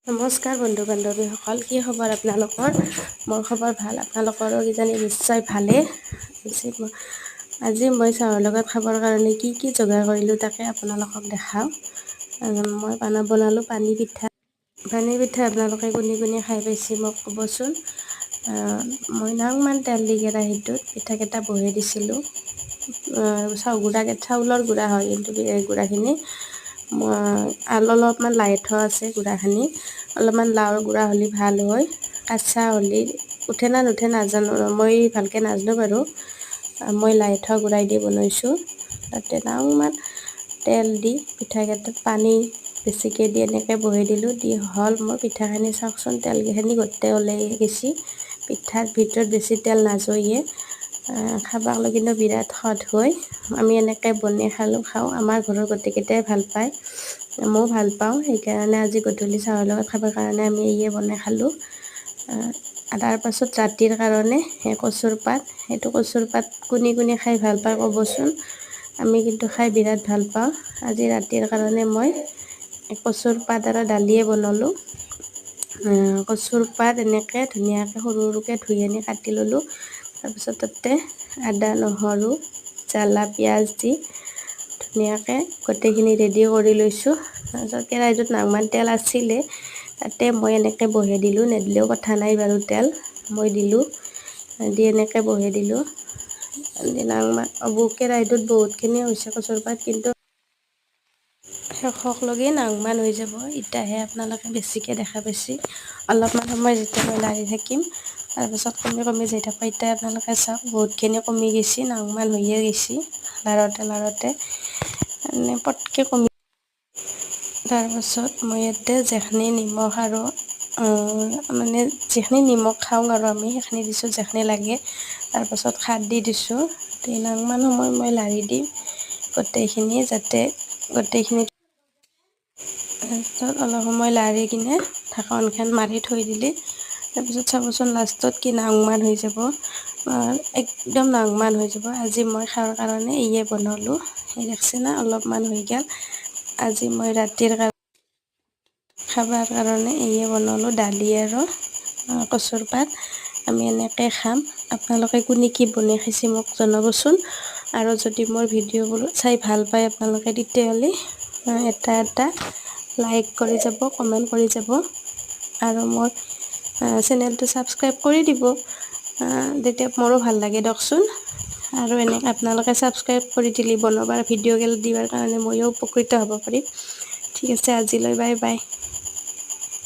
নমস্কাৰ বন্ধু বান্ধৱীসকল, কি খবৰ আপোনালোকৰ? মোৰ খবৰ ভাল, আপোনালোকৰো কিজানি নিশ্চয় ভালেই। আজি মই চাহৰ লগত খাবৰ কাৰণে কি যোগাৰ কৰিলোঁ তাকে আপোনালোকক দেখাওঁ। মই বনালোঁ পানী পিঠা। আপোনালোকে কোনে খাই পাইছে মোক ক'বচোন। মই নাংমান তেল দি কেৰাহীটোত পিঠাকেইটা বহাই দিছিলোঁ। চাউলৰ গুড়া হয় কিন্তু গুড়াখিনি অলপমান লাইট আছে গুড়াখিনি। অলপমান লাওৰ গুড়া হ'লে ভাল হয়, কাঁচা হ'লে উঠে না নুঠে নাজানো, মই ভালকৈ নাজানো বাৰু। মই লাইট গুড়াই দি বনাইছোঁ। তাতে নাংমান তেল দি পিঠাকেইটাত পানী বেছিকৈ দি এনেকৈ বহাই দিলোঁ। দি হ'ল মোৰ পিঠাখিনি চাওকচোন, তেলখিনি গোটেই ওলাই গৈছে। পিঠাৰ ভিতৰত বেছি তেল নাজয়ে। খাবলৈ কিন্তু বিৰাট সোৱাদ হয়। আমি এনেকৈ বনাই খাওঁ, আমাৰ ঘৰৰ গোটেইকেইটাই ভাল পায়, ময়ো ভাল পাওঁ। সেইকাৰণে আজি গধূলি চাহৰ লগত খাবৰ কাৰণে আমি এয়ে বনাই খালোঁ। তাৰ পাছত ৰাতিৰ কাৰণে কচুৰ পাত, সেইটো কচুৰ পাত কোনে খাই ভাল পায় ক'বচোন। আমি কিন্তু খাই বিৰাট ভাল পাওঁ। আজি ৰাতিৰ কাৰণে মই কচুৰ পাত আৰু দালিয়ে বনালোঁ। কচুৰ পাত এনেকৈ ধুনীয়াকৈ সৰু সৰুকৈ ধুই আনি কাটি ল'লোঁ। তাৰপিছত তাতে আদা নহৰু জ্বালা পিঁয়াজ দি ধুনীয়াকৈ গোটেইখিনি ৰেডি কৰি লৈছোঁ। তাৰপিছত কেৰাহীটোত নাংমান তেল আছিলে, তাতে মই এনেকৈ বহাই দিলোঁ। নিদিলেও কথা নাই বাৰু, তেল মই দিলোঁ। দি এনেকৈ বহাই দিলোঁ। কেৰাহীটোত বহুতখিনি হৈছে কচুৰ পাত, কিন্তু শেষকলৈকে নাংমান হৈ যাব। এতিয়াহে আপোনালোকে বেছিকৈ দেখা পাইছে। অলপমান সময় যেতিয়া মই লাৰি থাকিম, তাৰপিছত কমি যাই থাকিব। এতিয়া আপোনালোকে চাওক, বহুতখিনি কমি গৈছে, নাংমান হৈয়ে গৈছে। লাৰোতে মানে পটকৈ কমি। তাৰপাছত মই ইয়াতে যেখিনি নিমখ আৰু মানে যিখিনি নিমখ খাওঁ আৰু আমি সেইখিনি দিছোঁ, যিখিনি লাগে। তাৰপাছত খাৰ দি দিছোঁ। নাংমান সময় মই লাৰি দিম গোটেইখিনি, যাতে গোটেইখিনি। তাৰপিছত অলপ সময় লাৰি কিনে ঢাকনখন মাৰি থৈ দিলে, তাৰপিছত চাবচোন লাষ্টত কি নাংমান হৈ যাব, একদম নাংমান হৈ যাব। আজি মই খাৱাৰ কাৰণে এয়ে বনালোঁ। দেখছে না অলপমান হৈ গ'ল। আজি মই ৰাতিৰ খাবৰ কাৰণে এয়ে বনালোঁ, দালি আৰু কচুৰ পাত। আমি এনেকৈ খাম। আপোনালোকে কোনে কি বনাই খাইছে মোক জনাবচোন। আৰু যদি মোৰ ভিডিঅ'বোৰ চাই ভাল পায় আপোনালোকে, তেতিয়াহ'লে এটা লাইক কৰি যাব, কমেণ্ট কৰি যাব, আৰু মোৰ চেনেলটো ছাবস্ক্ৰাইব কৰি দিব। তেতিয়া মোৰো ভাল লাগে দিয়কচোন। আৰু এনেকৈ আপোনালোকে ছাবস্ক্ৰাইব কৰি দিলে বনাবাৰ ভিডিঅ'গিলা দিয়াৰ কাৰণে ময়ো উপকৃত হ'ব পাৰিম। ঠিক আছে, আজিলৈ বাই বাই।